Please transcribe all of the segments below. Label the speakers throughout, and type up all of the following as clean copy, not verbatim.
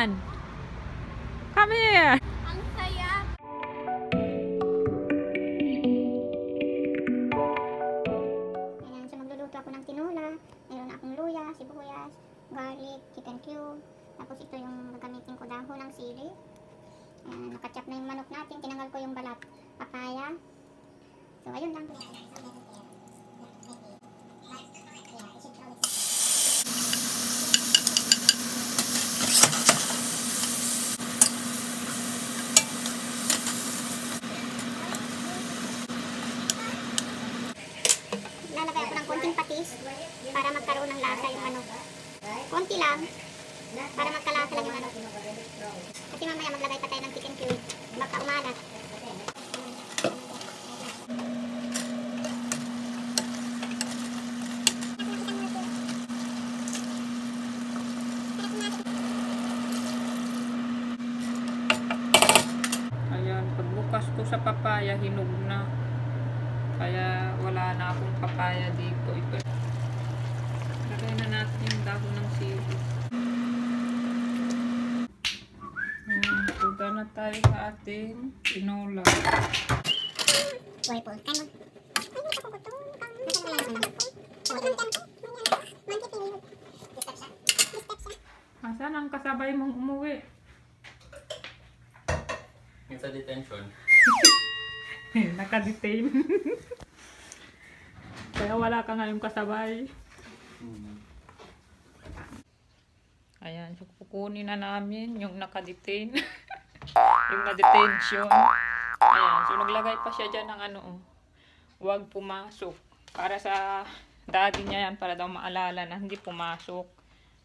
Speaker 1: Ayan. Come here.
Speaker 2: Ang saya.
Speaker 3: Ayan, so magluluto ako ng tinola. Meron akong luya, sibuyas, garlic, chicken cube. Tapos ito yung gagamitin ko dahon ng sili. Ayan, nakachop na yung manok natin. Tinanggal ko yung balat papaya. So ayun lang. Lalagay ako ng konting patis para magkaroon ng lasa yung manok. Konti lang para magkalasa lang yung manok. Kasi mamaya maglagay pa tayo ng chicken cube. Baka umalat.
Speaker 1: Ayan, pagbukas ko sa papaya, hinog na. Kaya wala na akong papaya dito. Ito. Lagay na natin yung dahon ng sili. Punta na tayo sa ating tinola.
Speaker 3: Purple.
Speaker 1: Asan ang kasabay mong umuwi?
Speaker 4: Yung sa detention.
Speaker 1: Naka-detain. Kaya wala ka ngayong kasabay. Ayan, so kukunin na namin yung naka-detain. Yung na-detention. Ayan, so naglagay pa siya dyan ng ano, huwag pumasok. Para sa daddy niya yan, para daw maalala na hindi pumasok.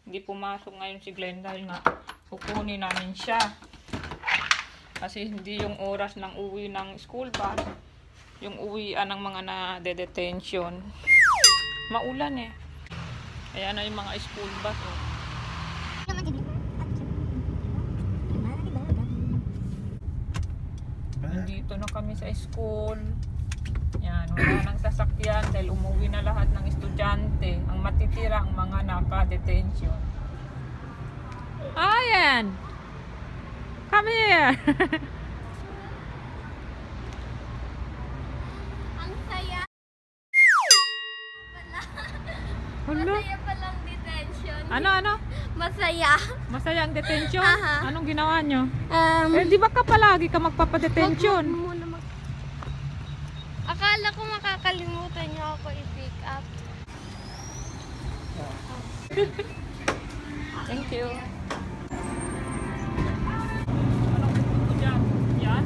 Speaker 1: Hindi pumasok ngayon si Glenn dahil nga kukunin namin siya. Kasi hindi yung oras ng uwi ng school bus. Yung uwian ng mga na-detention. Maulan eh. Ayan na yung mga school bus. Oh. Nandito na kami sa school. Yan, wala nang sasakyan dahil umuwi na lahat ng estudyante. Ang matitira ang mga naka-detention. Ayan! Come here!
Speaker 2: Ang saya.
Speaker 1: Hello?
Speaker 2: Masaya palang detention.
Speaker 1: Ano?
Speaker 2: Masaya.
Speaker 1: Masaya ang detention?
Speaker 2: Aha.
Speaker 1: Anong ginawa nyo? Di ba ka palagi ka magpapadetention?
Speaker 2: Akala ko makakalimutan niyo ako i-pick up.
Speaker 1: Thank you. Anong gusto ko dyan? Yan?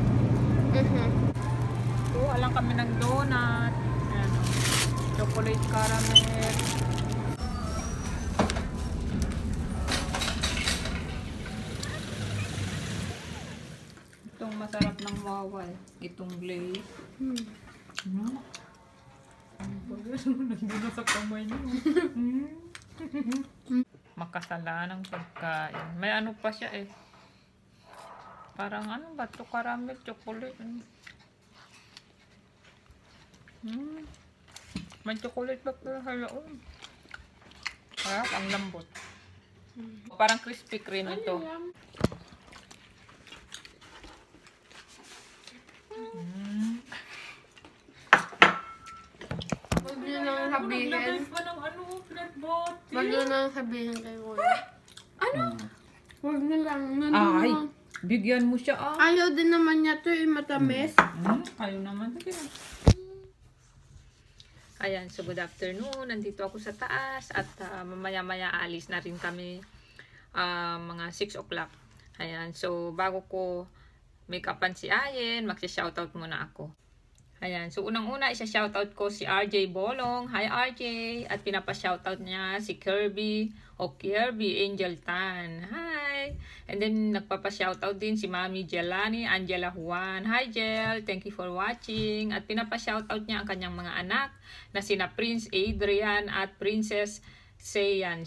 Speaker 1: Kuha lang kami ng donut. Ayan, oh. Chocolate caramel. Itong masarap ng wawal. Itong glaze. Ano? Nandun sa kamay niyo. Makasala ng pagkain. May ano pa siya eh. Parang ano ba ito? Caramel, chocolate. May chocolate ba pero halaon? Harap, ang lambot. Parang crispy cream ito.
Speaker 2: Huwag niyo nang sabihin.
Speaker 1: Pa ng ano, flat bottle.
Speaker 2: Huwag niyo nang sabihin kay Kuya.
Speaker 1: Ano?
Speaker 2: Huwag niyo lang.
Speaker 1: Ay, bigyan mo siya ah.
Speaker 2: Ayaw din naman niya to matamis.
Speaker 1: Ayaw naman. Sige. Ayan, so good afternoon. Nandito ako sa taas at mamaya-maya alis na rin kami mga 6 o'clock. Ayan, so bago ko make-upan si Ayen, magsi-shoutout muna ako. Ayan, so unang-una isa-shoutout ko si RJ Bolong. Hi RJ! At pinapa-shoutout niya si Kirby o Kirby Angel Tan. Hi! And then nagpapa-shoutout din si Mami Jelani Angela Juan. Hi Jel! Thank you for watching. At pinapa-shoutout niya ang kanyang mga anak na sina Prince Adrian at Princess Sian.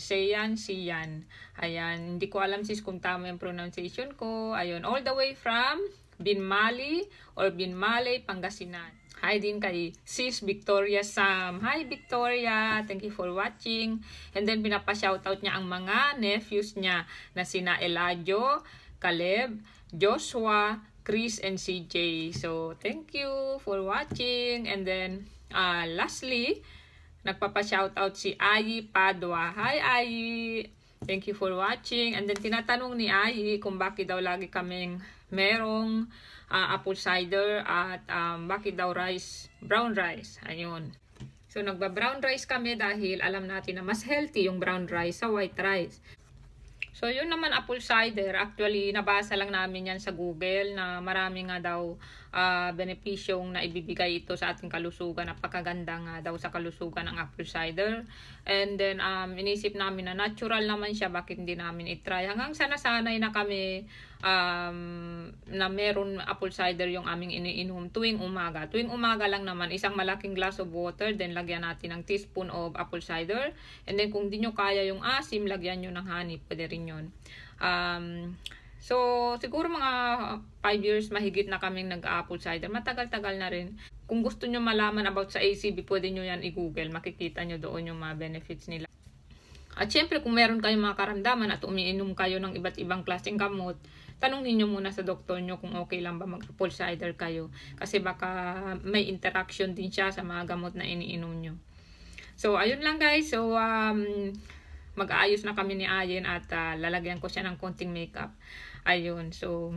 Speaker 1: Ayan, hindi ko alam sis kung tama yung pronunciation ko. Ayun, all the way from Binmali or Binmalay, Pangasinan. Hi din kay Sis Victoria Sam. Hi Victoria, thank you for watching. And then pinapa-shoutout niya ang mga nephews niya na sina Eladio, Caleb, Joshua, Chris, and CJ. So thank you for watching. And then lastly, nagpapa-shoutout si Ayi Padua. Hi Ayi, thank you for watching. And then tinatanong ni Ayi kung bakit daw lagi kaming merong apple cider at bakit daw brown rice. Ayun. So nagba-brown rice kami dahil alam natin na mas healthy yung brown rice sa white rice. So yun naman apple cider, actually nabasa lang namin yan sa Google na marami nga daw benepisyong na ibibigay ito sa ating kalusugan. Napakaganda nga daw sa kalusugan ng apple cider. And then inisip namin na natural naman siya, bakit hindi namin itry. Hanggang sa nasanay na kami na meron apple cider yung aming iniinom tuwing umaga. Tuwing umaga lang naman, isang malaking glass of water, then lagyan natin ng teaspoon of apple cider. And then kung di nyo kaya yung asim, lagyan nyo ng honey, pwede rin yun. So siguro mga 5 years mahigit na kaming nag-apple cider. Matagal-tagal na rin. Kung gusto nyo malaman about sa ACB, pwede nyo yan i-google. Makikita nyo doon yung mga benefits nila. At syempre kung meron kayong mga karamdaman at umiinom kayo ng iba't ibang klaseng gamot, tanungin nyo muna sa doktor nyo kung okay lang ba mag-apple cider kayo. Kasi baka may interaction din siya sa mga gamot na iniinom nyo. So ayun lang guys. So mag-aayos na kami ni Ayen at lalagyan ko siya ng konting makeup. Ayun. So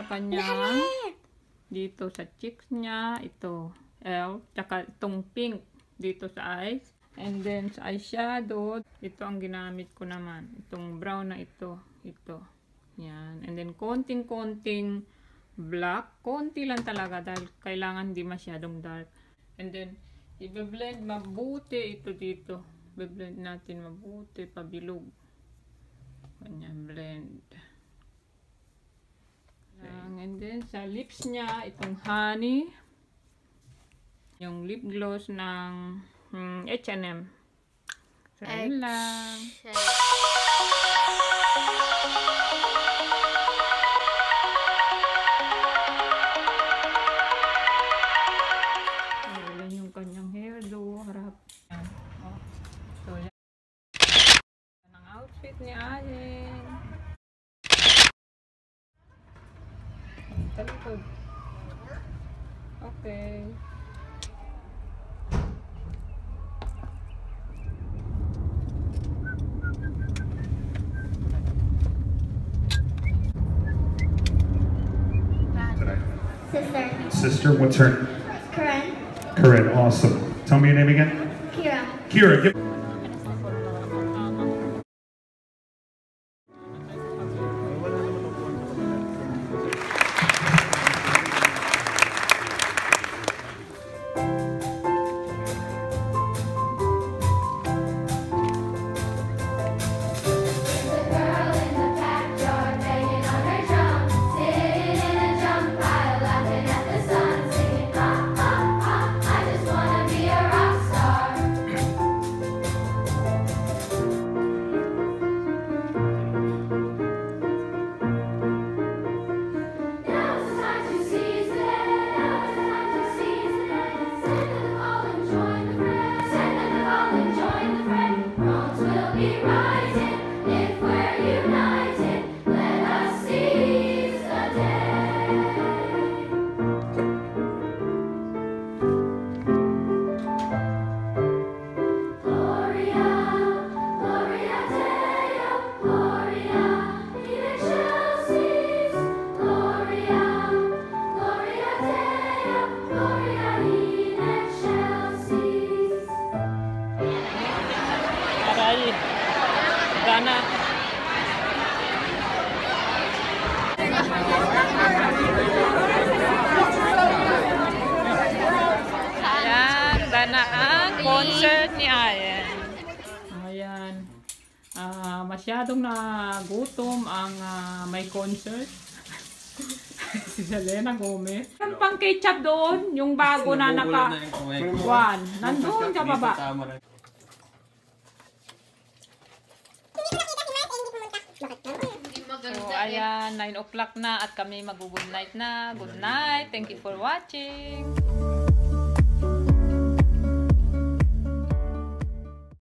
Speaker 1: kanya dito sa cheeks niya, ito L, tsaka itong pink dito sa eyes, and then sa eyeshadow, ito ang ginamit ko naman, itong brown na ito yan, and then konting black, konti lang talaga dahil kailangan di masyadong dark, and then i-blend mabuti ito dito, i-blend natin mabuti, pabilog, ganyan, blend. And then sa lips niya, itong honey, yung lip gloss ng H&M. So yun lang. Ayan yung kanyang hairdo, harap. So yan ang outfit ni Ayen. Talikod. Okay.
Speaker 4: Sister, what's her?
Speaker 3: Karen.
Speaker 4: Corinne, awesome. Tell me your name again.
Speaker 3: Kira.
Speaker 4: Kira, give.
Speaker 1: na ang concert ni Ayen. Ayan. Masyadong nagutom ang may concert. Si Selena Gomez. Ang pang ketchup doon, yung bago na naka-1. Nandun sa baba. So, ayan, 9 o'clock na at kami mag-good night na. Good night. Thank you for watching.